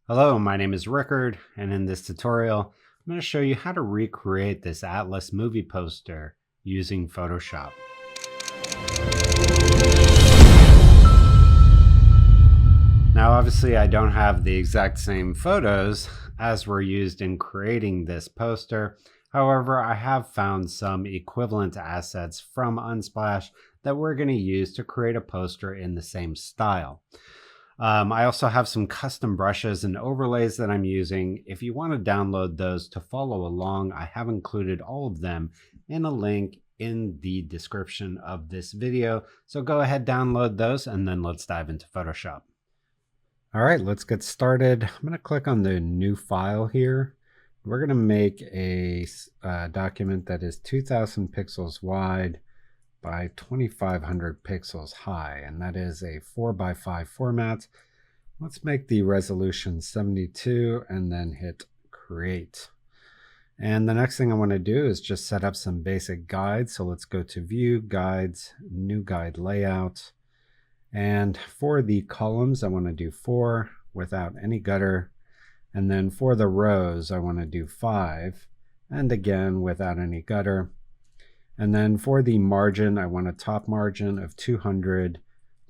Hello, my name is Rickard, and in this tutorial, I'm going to show you how to recreate this Atlas movie poster using Photoshop. Now, obviously, I don't have the exact same photos as were used in creating this poster. However, I have found some equivalent assets from Unsplash that we're going to use to create a poster in the same style. I also have some custom brushes and overlays that I'm using. If you want to download those to follow along, I have included all of them in a link in the description of this video. So go ahead, download those, and then let's dive into Photoshop. All right, let's get started. I'm going to click on the new file here. We're going to make a document that is 2000 pixels wide by 2500 pixels high, and that is a 4:5 format. Let's make the resolution 72 and then hit create. And the next thing I want to do is just set up some basic guides. So let's go to view, guides, new guide layout. And for the columns, I want to do 4 without any gutter. And then for the rows, I want to do 5, and again without any gutter. And then for the margin, I want a top margin of 200,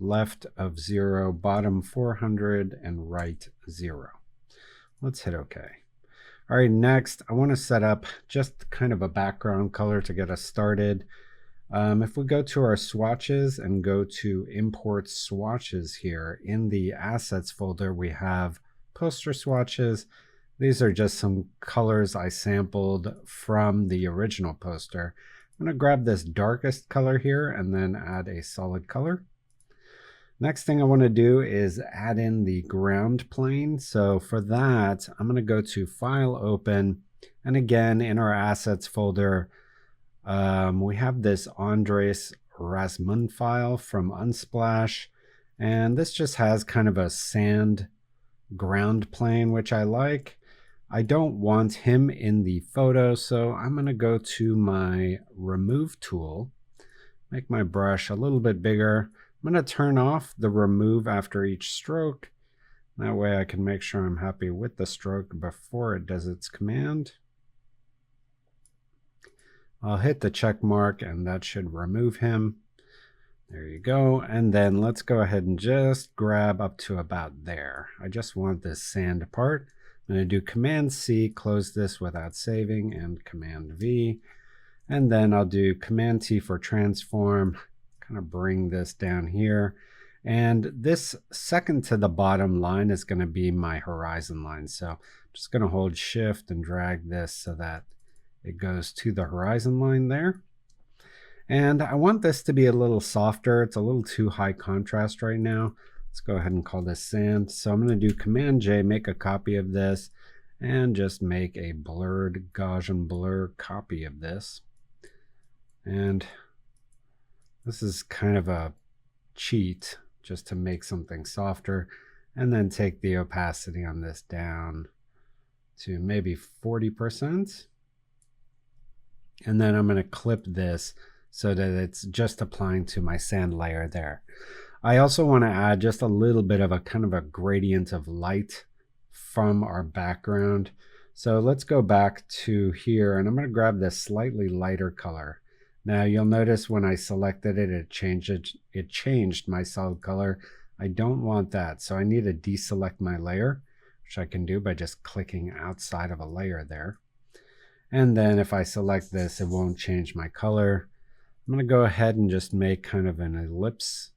left of 0, bottom 400, and right 0. Let's hit OK. All right, next, I want to set up just kind of a background color to get us started. If we go to our swatches and go to import swatches here, in the assets folder, we have poster swatches. These are just some colors I sampled from the original poster. I'm going to grab this darkest color here and then add a solid color. Next thing I want to do is add in the ground plane. So for that, I'm going to go to File, Open, and again in our Assets folder, we have this Andres Rasmund file from Unsplash, and this just has kind of a sand ground plane, which I like. I don't want him in the photo, so I'm going to go to my remove tool, make my brush a little bit bigger. I'm going to turn off the remove after each stroke. That way I can make sure I'm happy with the stroke before it does its command. I'll hit the check mark and that should remove him. There you go. And then let's go ahead and just grab up to about there. I just want this sand part. I'm going to do Command C, close this without saving, and Command V. And then I'll do Command T for transform, kind of bring this down here. And this second to the bottom line is going to be my horizon line. So I'm just going to hold Shift and drag this so that it goes to the horizon line there. And I want this to be a little softer. It's a little too high contrast right now. Let's go ahead and call this sand. So I'm going to do Command J, make a copy of this, and just make a blurred Gaussian blur copy of this. And this is kind of a cheat just to make something softer. And then take the opacity on this down to maybe 40%. And then I'm going to clip this so that it's just applying to my sand layer there. I also want to add just a little bit of a kind of a gradient of light from our background. So let's go back to here, and I'm going to grab this slightly lighter color. Now you'll notice when I selected it, it changed my solid color. I don't want that, so I need to deselect my layer, which I can do by just clicking outside of a layer there. And then if I select this, it won't change my color. I'm going to go ahead and just make kind of an ellipse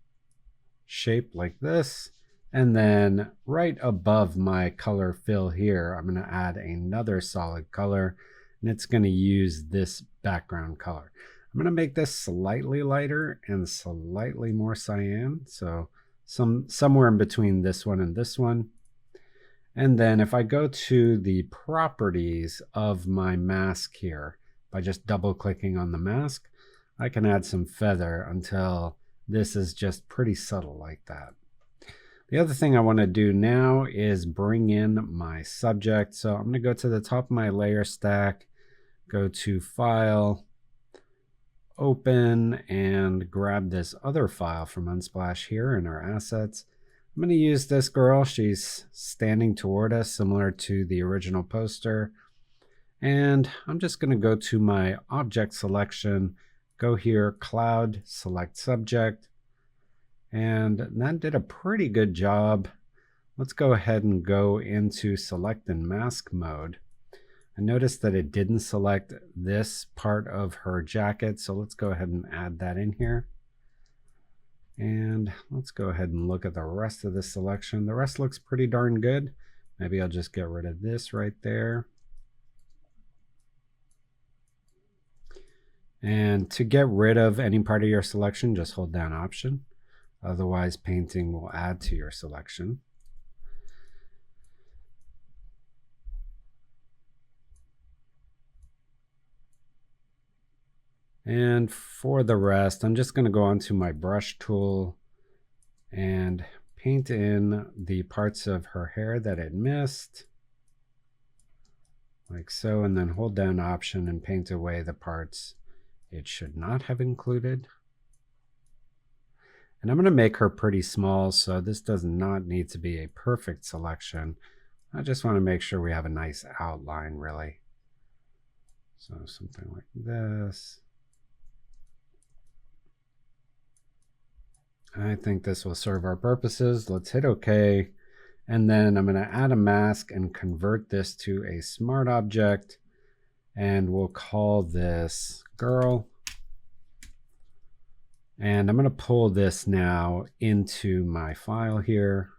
shape like this. And then right above my color fill here, I'm going to add another solid color, and it's going to use this background color. I'm going to make this slightly lighter and slightly more cyan. So somewhere in between this one and this one. And then if I go to the properties of my mask here, by just double clicking on the mask, I can add some feather until this is just pretty subtle like that. The other thing I want to do now is bring in my subject. So I'm going to go to the top of my layer stack, go to File, Open, and grab this other file from Unsplash here in our assets. I'm going to use this girl. She's standing toward us, similar to the original poster. And I'm just going to go to my object selection, go here, cloud, select subject. And that did a pretty good job. Let's go ahead and go into select and mask mode. I noticed that it didn't select this part of her jacket, so let's go ahead and add that in here. And let's go ahead and look at the rest of the selection. The rest looks pretty darn good. Maybe I'll just get rid of this right there. And to get rid of any part of your selection, just hold down Option. Otherwise, painting will add to your selection. And for the rest, I'm just going to go onto my brush tool and paint in the parts of her hair that it missed, like so, and then hold down Option and paint away the parts it should not have included. And I'm going to make her pretty small, so this does not need to be a perfect selection. I just want to make sure we have a nice outline, really. So something like this. I think this will serve our purposes. Let's hit OK. And then I'm going to add a mask and convert this to a smart object. And we'll call this girl. And I'm going to pull this now into my file here.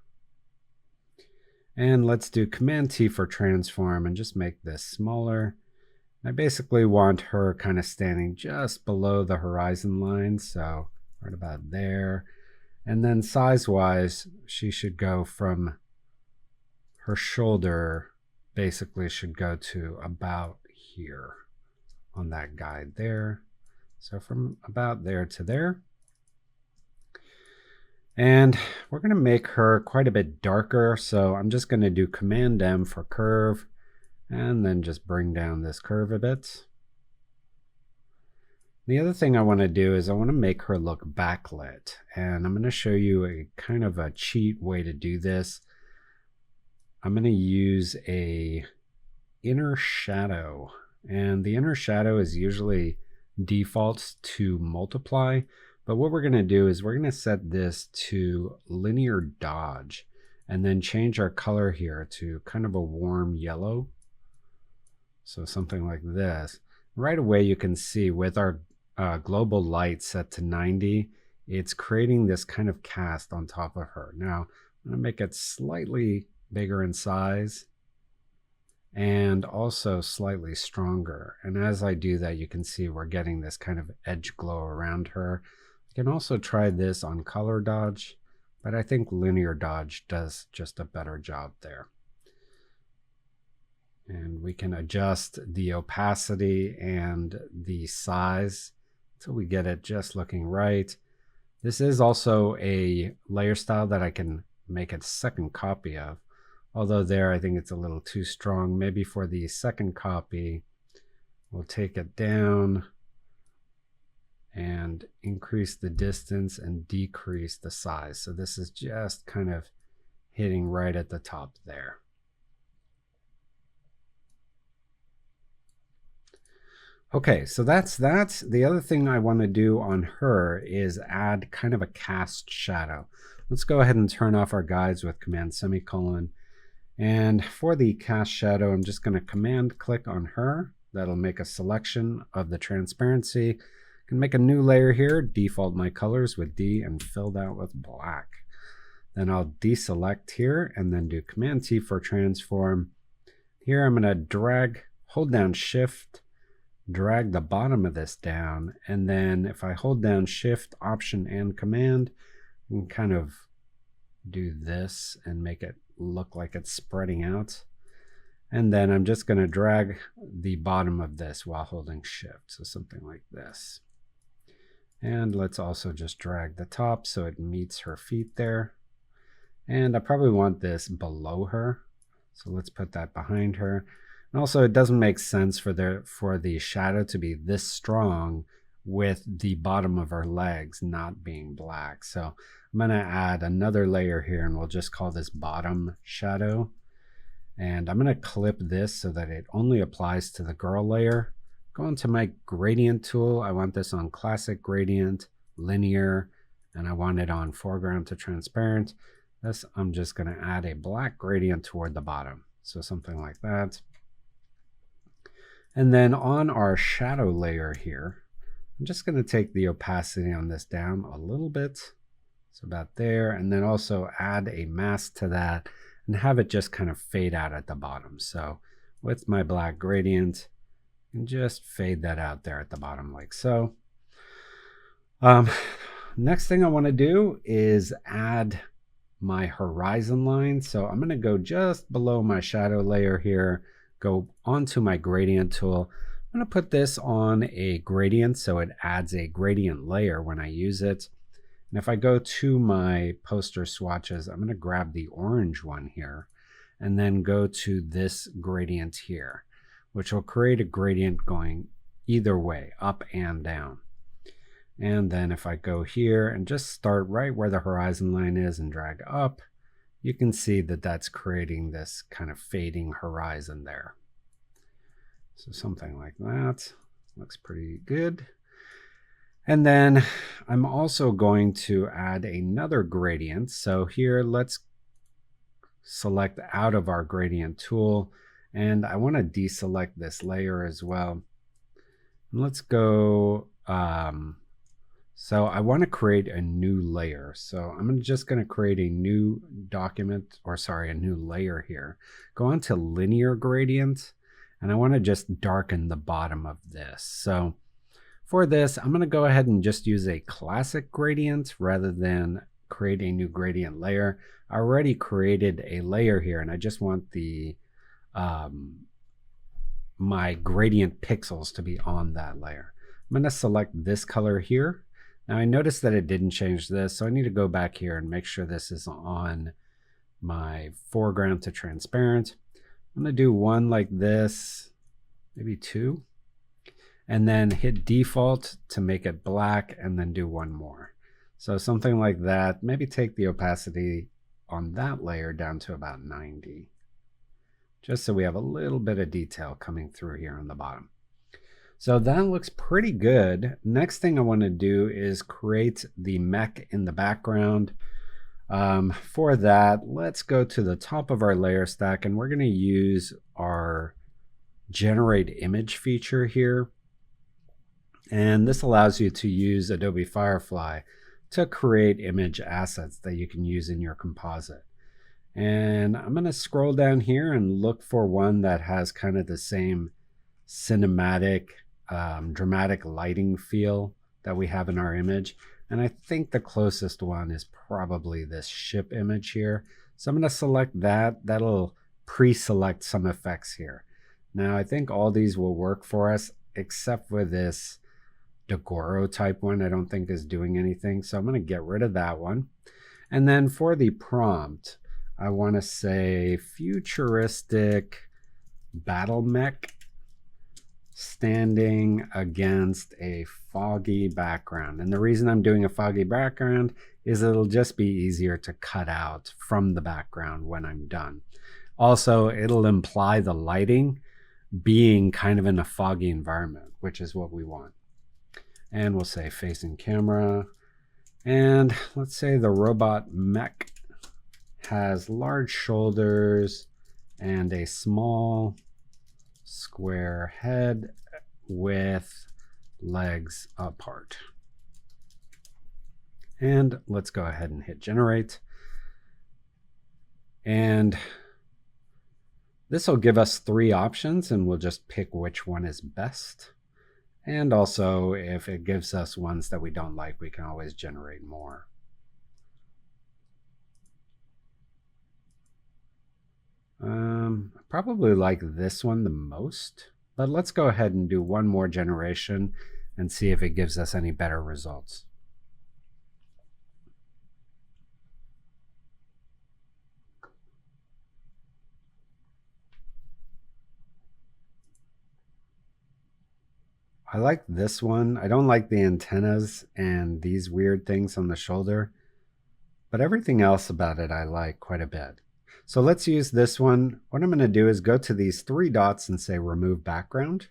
And let's do Command T for transform and just make this smaller. I basically want her kind of standing just below the horizon line, so right about there. And then size-wise, she should go from her shoulder, basically should go to about here on that guide there. So from about there to there. And we're going to make her quite a bit darker, so I'm just going to do Command M for curve, and then just bring down this curve a bit. The other thing I want to do is I want to make her look backlit, and I'm going to show you a kind of a cheat way to do this. I'm going to use a inner shadow, and the inner shadow is usually defaults to multiply, but what we're going to do is we're going to set this to linear dodge and then change our color here to kind of a warm yellow. So something like this. Right away you can see with our global light set to 90, it's creating this kind of cast on top of her. Now I'm going to make it slightly bigger in size and also slightly stronger. And as I do that, you can see we're getting this kind of edge glow around her. You can also try this on color dodge, but I think linear dodge does just a better job there. And we can adjust the opacity and the size until we get it just looking right. This is also a layer style that I can make a second copy of. Although there, I think it's a little too strong. Maybe for the second copy, we'll take it down and increase the distance and decrease the size. So this is just kind of hitting right at the top there. Okay, so that's that. The other thing I want to do on her is add kind of a cast shadow. Let's go ahead and turn off our guides with Command semicolon. And for the cast shadow, I'm just going to Command click on her. That'll make a selection of the transparency. I can make a new layer here, default my colors with D and filled out with black. Then I'll deselect here and then do Command T for transform. Here I'm going to drag, hold down Shift, drag the bottom of this down, and then if I hold down Shift, Option, and Command, I can kind of do this and make it look like it's spreading out. And then I'm just going to drag the bottom of this while holding Shift, so something like this. And let's also just drag the top so it meets her feet there. And I probably want this below her, so let's put that behind her. And also, it doesn't make sense for the shadow to be this strong with the bottom of our legs not being black. So I'm going to add another layer here, and we'll just call this bottom shadow. And I'm going to clip this so that it only applies to the girl layer. Go into my gradient tool. I want this on classic gradient, linear, and I want it on foreground to transparent. This, I'm just going to add a black gradient toward the bottom. So something like that. And then on our shadow layer here, I'm just going to take the opacity on this down a little bit. So about there, and then also add a mask to that and have it just kind of fade out at the bottom. So with my black gradient, and just fade that out there at the bottom like so. Next thing I want to do is add my horizon line. So I'm going to go just below my shadow layer here, go onto my gradient tool. I'm going to put this on a gradient so it adds a gradient layer when I use it. And if I go to my poster swatches, I'm going to grab the orange one here and then go to this gradient here, which will create a gradient going either way, up and down. And then if I go here and just start right where the horizon line is and drag up, you can see that that's creating this kind of fading horizon there. So something like that looks pretty good. And then I'm also going to add another gradient. So here, let's select out of our gradient tool, and I want to deselect this layer as well. And let's go, so I want to create a new layer. So I'm just going to create a new document, or sorry, a new layer here. Go on to linear gradient, and I want to just darken the bottom of this. So for this, I'm going to go ahead and just use a classic gradient rather than create a new gradient layer. I already created a layer here, and I just want the my gradient pixels to be on that layer. I'm going to select this color here. Now I noticed that it didn't change this, so I need to go back here and make sure this is on my foreground to transparent. I'm going to do one like this, maybe two, and then hit default to make it black, and then do one more. So something like that. Maybe take the opacity on that layer down to about 90, just so we have a little bit of detail coming through here on the bottom. So that looks pretty good. Next thing I want to do is create the mech in the background. For that, let's go to the top of our layer stack, and we're going to use our generate image feature here. And this allows you to use Adobe Firefly to create image assets that you can use in your composite. And I'm going to scroll down here and look for one that has kind of the same cinematic, dramatic lighting feel that we have in our image. And I think the closest one is probably this ship image here. So I'm going to select that. That'll pre-select some effects here. Now I think all these will work for us except for this Dagoro type one. I don't think is doing anything. So I'm going to get rid of that one. And then for the prompt, I want to say futuristic battlemech standing against a foggy background. And the reason I'm doing a foggy background is it'll just be easier to cut out from the background when I'm done. Also, it'll imply the lighting being kind of in a foggy environment, which is what we want. And we'll say facing camera. And let's say the robot mech has large shoulders and a small square head with legs apart. And let's go ahead and hit generate. And this will give us 3 options, and we'll just pick which one is best. And also, if it gives us ones that we don't like, we can always generate more. I probably like this one the most, but let's go ahead and do one more generation and see if it gives us any better results. I like this one. I don't like the antennas and these weird things on the shoulder, but everything else about it I like quite a bit. So let's use this one. What I'm going to do is go to these three dots and say remove background.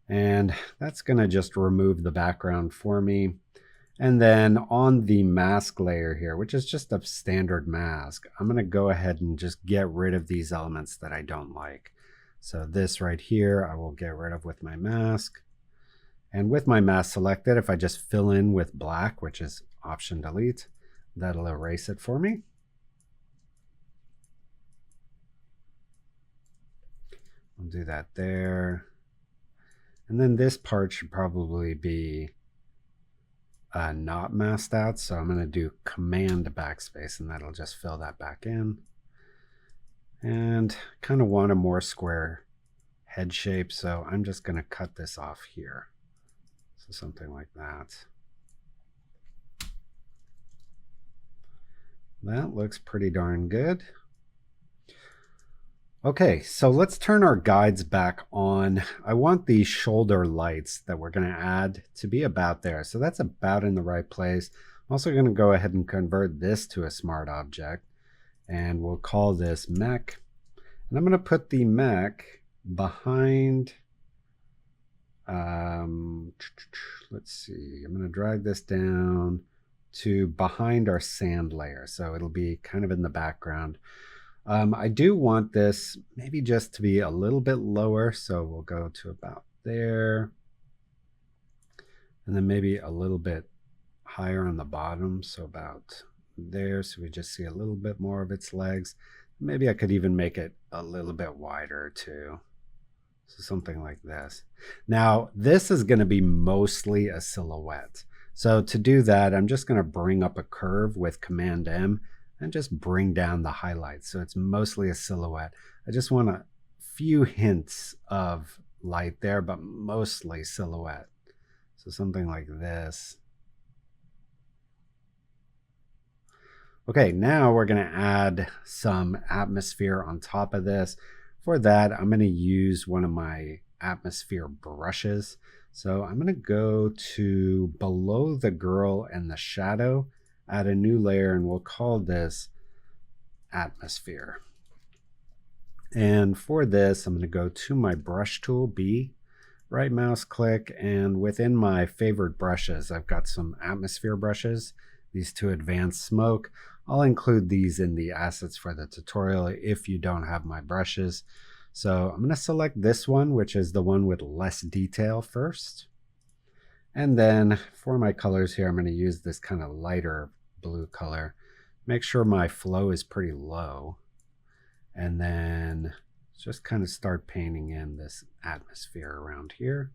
And that's going to just remove the background for me. And then on the mask layer here, which is just a standard mask, I'm going to go ahead and just get rid of these elements that I don't like. So this right here, I will get rid of with my mask. And with my mask selected, if I just fill in with black, which is Option Delete, that'll erase it for me. I'll do that there. And then this part should probably be not masked out. So I'm going to do Command backspace and that'll just fill that back in. And kind of want a more square head shape. So I'm just going to cut this off here. So something like that. That looks pretty darn good. Okay, so let's turn our guides back on. I want the shoulder lights that we're going to add to be about there. So that's about in the right place. I'm also going to go ahead and convert this to a smart object. And we'll call this mech. And I'm going to put the mech behind, let's see, I'm going to drag this down to behind our sand layer. So it'll be kind of in the background. I do want this maybe just to be a little bit lower. So we'll go to about there. And then maybe a little bit higher on the bottom. So about there. So we just see a little bit more of its legs. Maybe I could even make it a little bit wider too. So something like this. Now, this is going to be mostly a silhouette. So to do that, I'm just going to bring up a curve with Command M and just bring down the highlights. So it's mostly a silhouette. I just want a few hints of light there, but mostly silhouette. So something like this. Okay, now we're going to add some atmosphere on top of this. For that, I'm going to use one of my atmosphere brushes. So I'm going to go to below the girl and the shadow, add a new layer, and we'll call this atmosphere. And for this, I'm going to go to my brush tool, B, right mouse click, and within my favorite brushes, I've got some atmosphere brushes, these two advanced smoke. I'll include these in the assets for the tutorial if you don't have my brushes. So I'm going to select this one, which is the one with less detail first. And then for my colors here, I'm going to use this kind of lighter blue color. Make sure my flow is pretty low. And then just kind of start painting in this atmosphere around here.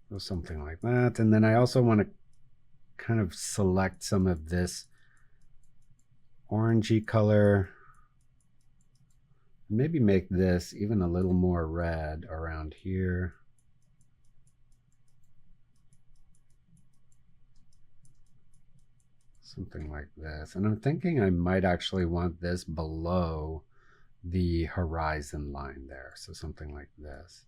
So something like that. And then I also want to kind of select some of this orangey color. Maybe make this even a little more red around here. Something like this. And I'm thinking I might actually want this below the horizon line there. So something like this.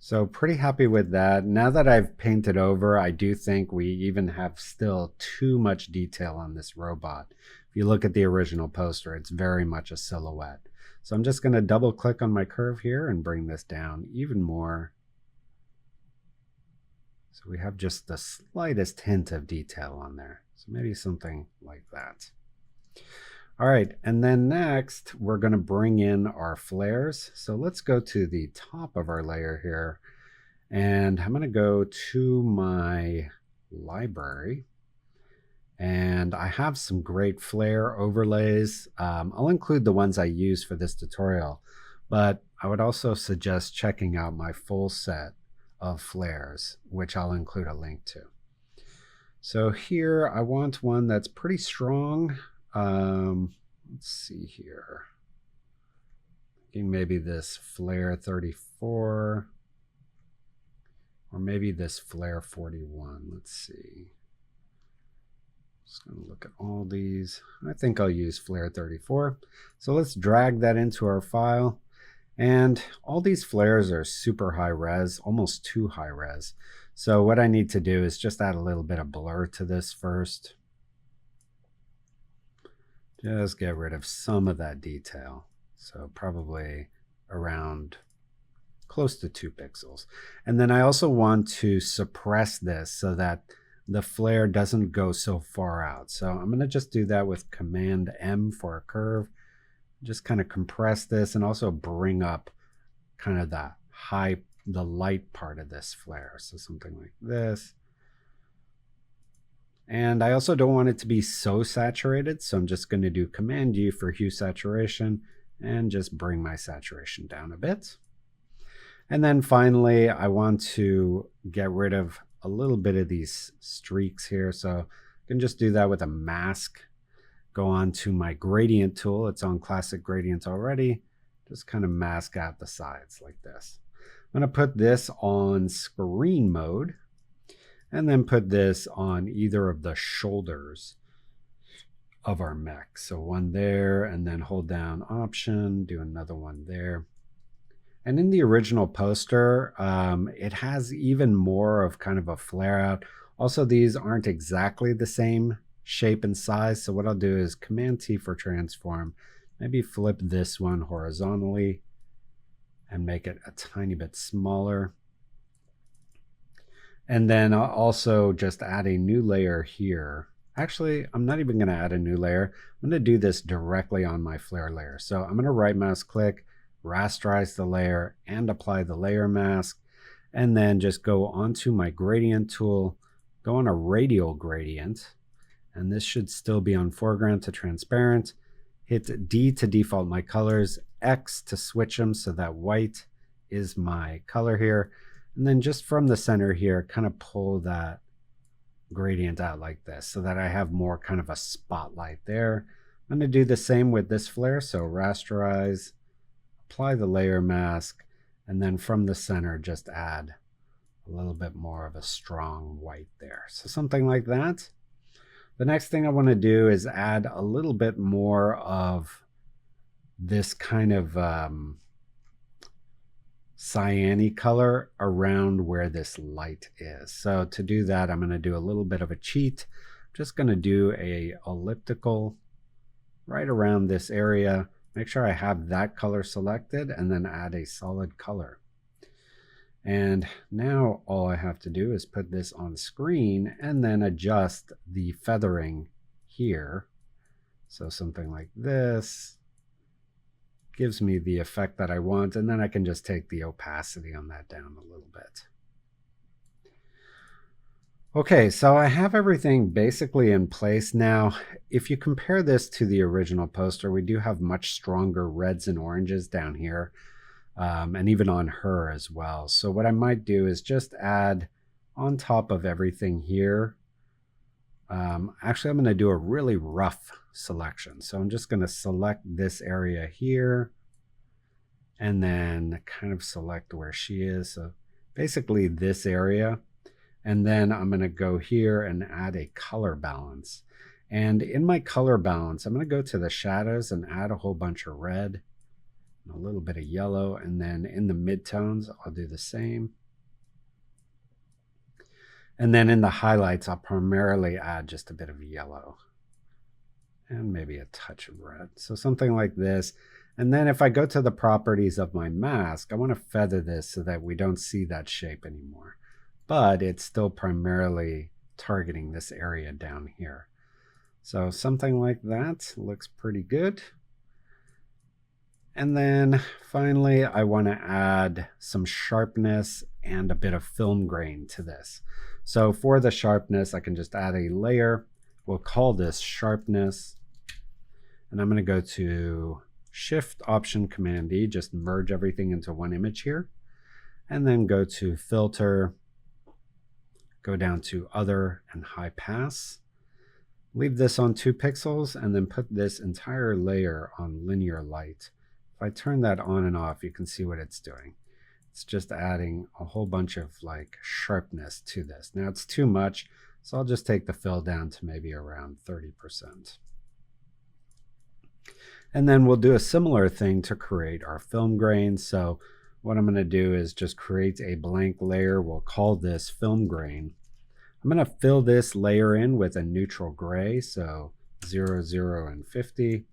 So pretty happy with that. Now that I've painted over, I do think we even have still too much detail on this robot. If you look at the original poster, it's very much a silhouette. So I'm just going to double click on my curve here and bring this down even more. So we have just the slightest hint of detail on there. So maybe something like that. All right, and then next we're going to bring in our flares. So let's go to the top of our layer here, and I'm going to go to my library, and I have some great flare overlays. I'll include the ones I use for this tutorial, but I would also suggest checking out my full set of flares, which I'll include a link to. So here I want one that's pretty strong. Let's see here. Thinking maybe this flare 34 or maybe this flare 41. Let's see. Just gonna look at all these. I think I'll use Flare 34. So let's drag that into our file. And all these flares are super high res, almost too high res. So what I need to do is just add a little bit of blur to this first. Just get rid of some of that detail. So probably around close to 2 pixels. And then I also want to suppress this so that the flare doesn't go so far out. So I'm going to just do that with Command M for a curve. Just kind of compress this and also bring up kind of the light part of this flare. So something like this. And I also don't want it to be so saturated. So I'm just going to do Command U for hue saturation and just bring my saturation down a bit. And then finally, I want to get rid of a little bit of these streaks here. So I can just do that with a mask. Go on to my gradient tool. It's on classic gradients already. Just kind of mask out the sides like this. I'm going to put this on screen mode and then put this on either of the shoulders of our mech. So one there, and then hold down Option, do another one there. And in the original poster, it has even more of kind of a flare out. Also, these aren't exactly the same shape and size. So what I'll do is Command T for transform, maybe flip this one horizontally and make it a tiny bit smaller. And then I'll also just add a new layer here. Actually, I'm not even going to add a new layer. I'm going to do this directly on my flare layer. So I'm going to right mouse click, rasterize the layer, and apply the layer mask. And then just go onto my gradient tool, go on a radial gradient. And this should still be on foreground to transparent. Hit D to default my colors, X to switch them so that white is my color here. And then just from the center here, kind of pull that gradient out like this so that I have more kind of a spotlight there. I'm going to do the same with this flare. So rasterize, apply the layer mask, and then from the center, just add a little bit more of a strong white there. So something like that. The next thing I want to do is add a little bit more of this kind of cyan-y color around where this light is. So to do that, I'm going to do a little bit of a cheat. I'm just going to do a elliptical right around this area. Make sure I have that color selected and then add a solid color. And now all I have to do is put this on screen and then adjust the feathering here. So something like this gives me the effect that I want, and then I can just take the opacity on that down a little bit. Okay, so I have everything basically in place now. If you compare this to the original poster, we do have much stronger reds and oranges down here, and even on her as well. So what I might do is just add on top of everything here. Actually, I'm going to do a really rough selection. So I'm just going to select this area here and then kind of select where she is. So basically this area. And then I'm going to go here and add a color balance. And in my color balance, I'm going to go to the shadows and add a whole bunch of red and a little bit of yellow. And then in the midtones, I'll do the same. And then in the highlights, I'll primarily add just a bit of yellow and maybe a touch of red. So something like this. And then if I go to the properties of my mask, I want to feather this so that we don't see that shape anymore. But it's still primarily targeting this area down here. So something like that looks pretty good. And then finally, I want to add some sharpness and a bit of film grain to this. So for the sharpness, I can just add a layer. We'll call this sharpness. And I'm going to go to Shift Option Command D, just merge everything into one image here. And then go to Filter, go down to Other and High Pass. Leave this on 2 pixels and then put this entire layer on linear light. If I turn that on and off, you can see what it's doing. It's just adding a whole bunch of like sharpness to this. Now it's too much, So I'll just take the fill down to maybe around 30%. And then we'll do a similar thing to create our film grain. So what I'm going to do is just create a blank layer. We'll call this film grain. I'm going to fill this layer in with a neutral gray, so 0, 0, and 50.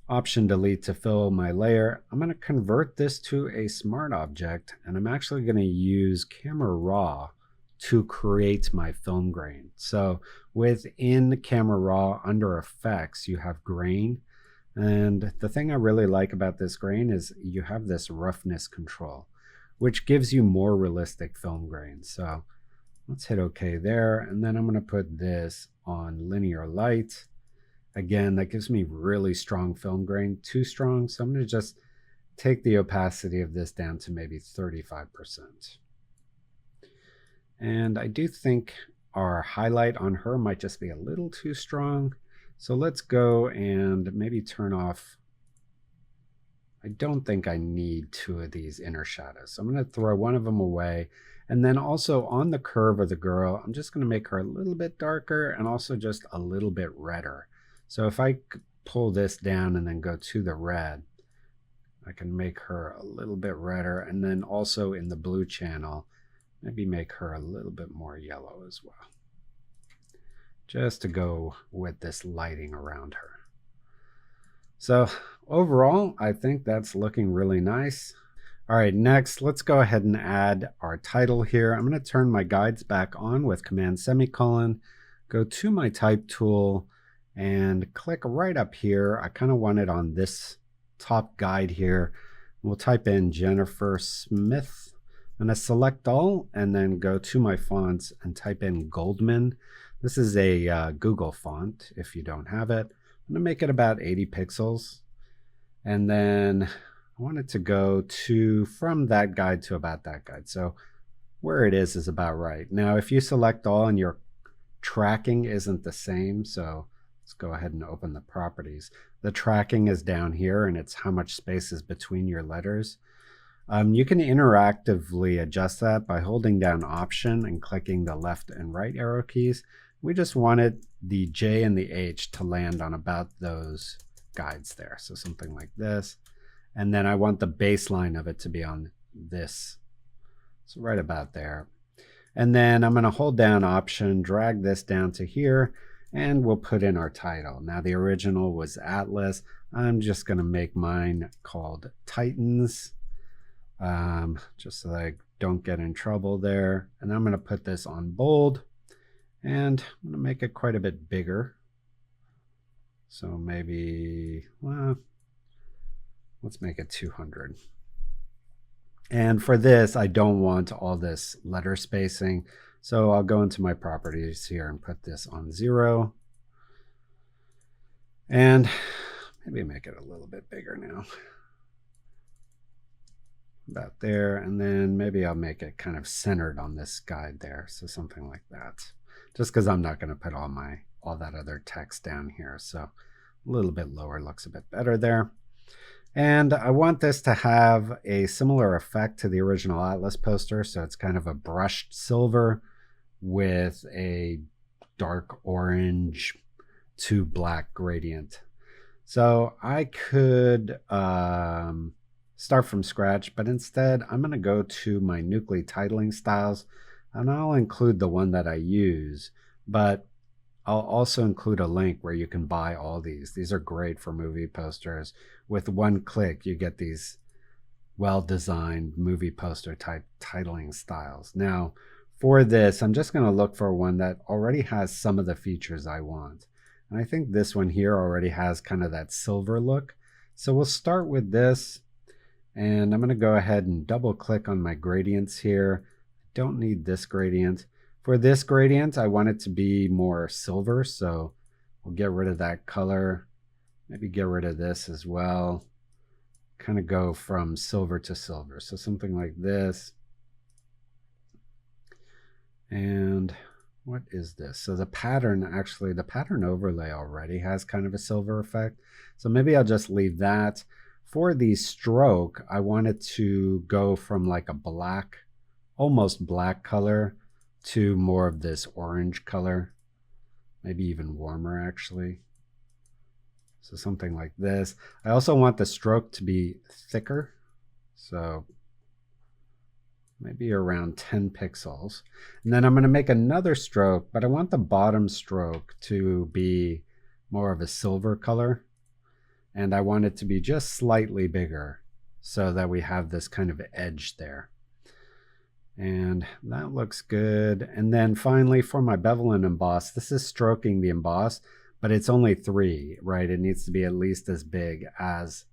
Option delete to fill my layer. I'm going to convert this to a smart object, and I'm actually going to use camera raw to create my film grain. So within camera raw, under effects, you have grain. And the thing I really like about this grain is you have this roughness control, which gives you more realistic film grain. So let's hit OK there. And then I'm going to put this on linear light. Again, that gives me really strong film grain, too strong. So I'm going to just take the opacity of this down to maybe 35%. And I do think our highlight on her might just be a little too strong. So let's go and maybe turn off. I don't think I need 2 of these inner shadows. So I'm going to throw one of them away. And then also on the curve of the girl, I'm just going to make her a little bit darker and also just a little bit redder. So if I pull this down and then go to the red, I can make her a little bit redder. And then also in the blue channel, maybe make her a little bit more yellow as well, just to go with this lighting around her. So overall, I think that's looking really nice. All right, next, let's go ahead and add our title here. I'm going to turn my guides back on with Command semicolon, go to my type tool, and click right up here. I kind of want it on this top guide here. We'll type in Jennifer Smith. I'm going to select all and then go to my fonts and type in Goldman. This is a Google font if you don't have it. I'm going to make it about 80 pixels. And then I want it to go to from that guide to about that guide. So where it is about right. Now, if you select all and your tracking isn't the same, so let's go ahead and open the properties. The tracking is down here and it's how much space is between your letters. You can interactively adjust that by holding down Option and clicking the left and right arrow keys. We just wanted the J and the H to land on about those guides there. So something like this. And then I want the baseline of it to be on this. So right about there. And then I'm going to hold down Option, drag this down to here, and we'll put in our title. Now the original was Atlas. I'm just going to make mine called Titans. Just so that I don't get in trouble there. And I'm going to put this on bold and I'm going to make it quite a bit bigger. So maybe, well, let's make it 200. And for this, I don't want all this letter spacing. So I'll go into my properties here and put this on 0. And maybe make it a little bit bigger now. About there, and then maybe I'll make it kind of centered on this guide there, so something like that, just because I'm not going to put all that other text down here. So a little bit lower looks a bit better there. And I want this to have a similar effect to the original Atlas poster, so it's kind of a brushed silver with a dark orange to black gradient. So I could start from scratch, but instead I'm going to go to my Nucly titling styles and I'll include the one that I use, but I'll also include a link where you can buy all these. These are great for movie posters. With one click, you get these well-designed movie poster type titling styles. Now, for this, I'm just going to look for one that already has some of the features I want. And I think this one here already has kind of that silver look. So we'll start with this. And I'm going to go ahead and double click on my gradients here. Don't need this gradient. For this gradient, I want it to be more silver. So we'll get rid of that color. Maybe get rid of this as well. Kind of go from silver to silver. So something like this. And what is this? So the pattern, actually, the pattern overlay already has kind of a silver effect. So maybe I'll just leave that. For the stroke, I want it to go from like a black, almost black color to more of this orange color, maybe even warmer actually. So something like this. I also want the stroke to be thicker, so maybe around 10 pixels. And then I'm going to make another stroke, but I want the bottom stroke to be more of a silver color. And I want it to be just slightly bigger so that we have this kind of edge there. And that looks good. And then finally for my bevel and emboss, this is stroking the emboss, but it's only 3, right? It needs to be at least as big as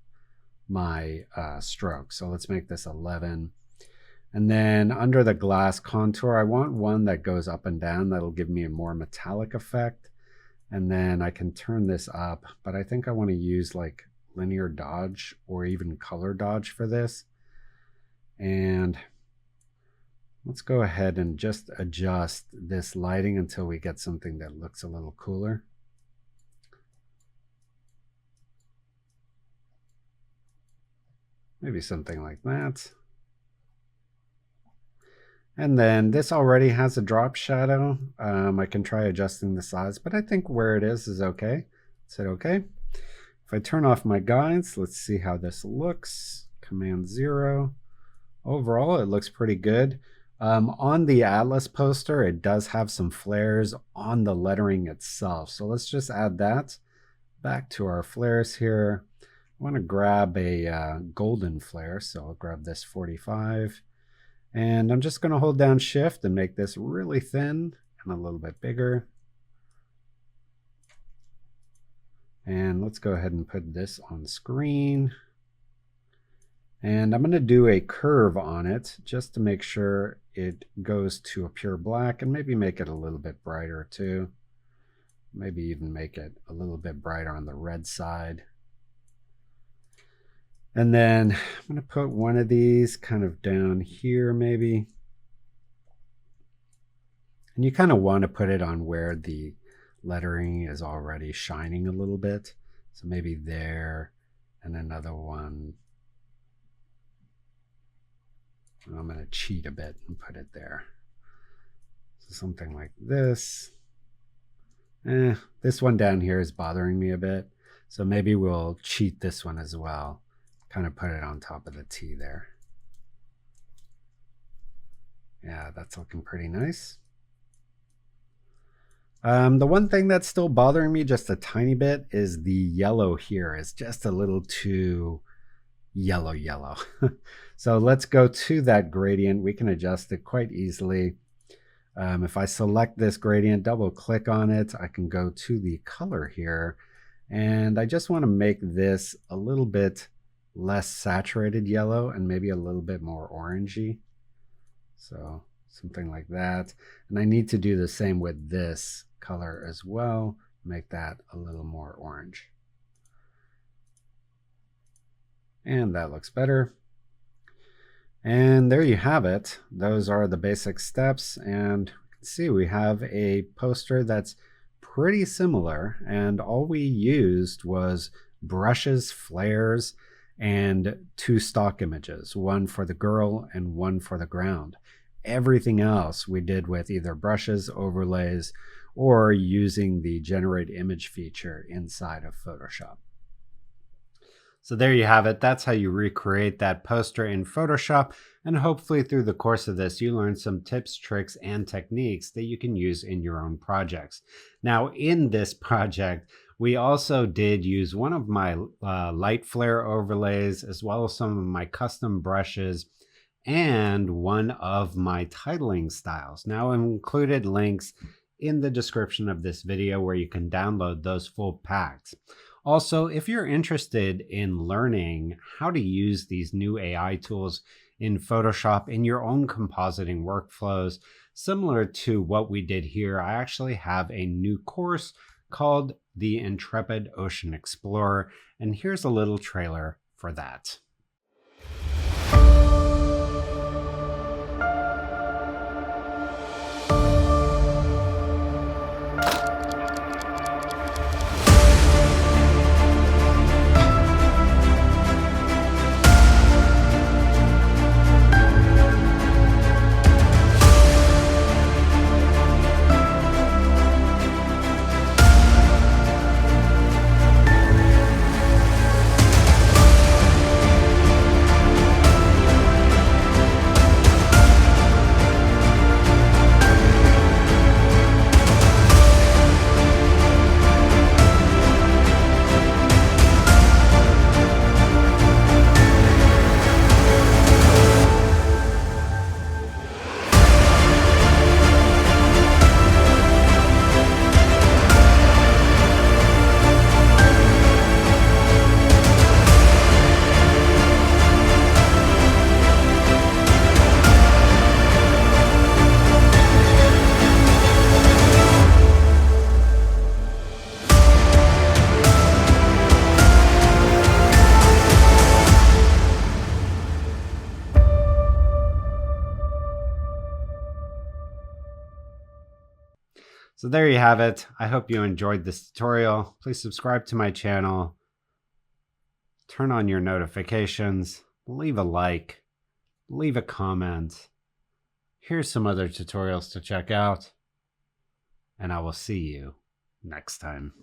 my stroke. So let's make this 11. And then under the glass contour, I want one that goes up and down. That'll give me a more metallic effect. And then I can turn this up, but I think I want to use like linear dodge or even color dodge for this. And let's go ahead and just adjust this lighting until we get something that looks a little cooler. Maybe something like that. And then this already has a drop shadow. I can try adjusting the size, but I think where it is okay. Let's hit OK. If I turn off my guides, let's see how this looks. Command 0. Overall, it looks pretty good. On the Atlas poster, it does have some flares on the lettering itself. So let's just add that back to our flares here. I want to grab a golden flare, so I'll grab this 45. And I'm just going to hold down Shift and make this really thin and a little bit bigger. And let's go ahead and put this on screen. And I'm going to do a curve on it just to make sure it goes to a pure black, and maybe make it a little bit brighter too. Maybe even make it a little bit brighter on the red side. And then I'm going to put one of these kind of down here maybe. And you kind of want to put it on where the lettering is already shining a little bit. So maybe there, and another one. I'm going to cheat a bit and put it there. So something like this. This one down here is bothering me a bit. So maybe we'll cheat this one as well. Kind of put it on top of the T there. Yeah, that's looking pretty nice. The one thing that's still bothering me just a tiny bit is the yellow here is just a little too yellow. So let's go to that gradient. We can adjust it quite easily. If I select this gradient, double click on it, I can go to the color here. And I just want to make this a little bit less saturated yellow and maybe a little bit more orangey. So something like that. And I need to do the same with this color as well. Make that a little more orange. And that looks better. And there you have it. Those are the basic steps. And you can see we have a poster that's pretty similar. And all we used was brushes, flares, and 2 stock images, one for the girl and one for the ground. Everything else we did with either brushes, overlays, or using the generate image feature inside of Photoshop. So there you have it. That's how you recreate that poster in Photoshop. And hopefully through the course of this, you learned some tips, tricks, and techniques that you can use in your own projects. Now in this project, we also did use one of my light flare overlays, as well as some of my custom brushes, and one of my titling styles. Now I've included links in the description of this video where you can download those full packs. Also, if you're interested in learning how to use these new AI tools in Photoshop in your own compositing workflows, similar to what we did here, I actually have a new course called the Intrepid Ocean Explorer, and here's a little trailer for that. So there you have it. I hope you enjoyed this tutorial. Please subscribe to my channel. Turn on your notifications. Leave a like. Leave a comment. Here's some other tutorials to check out. And I will see you next time.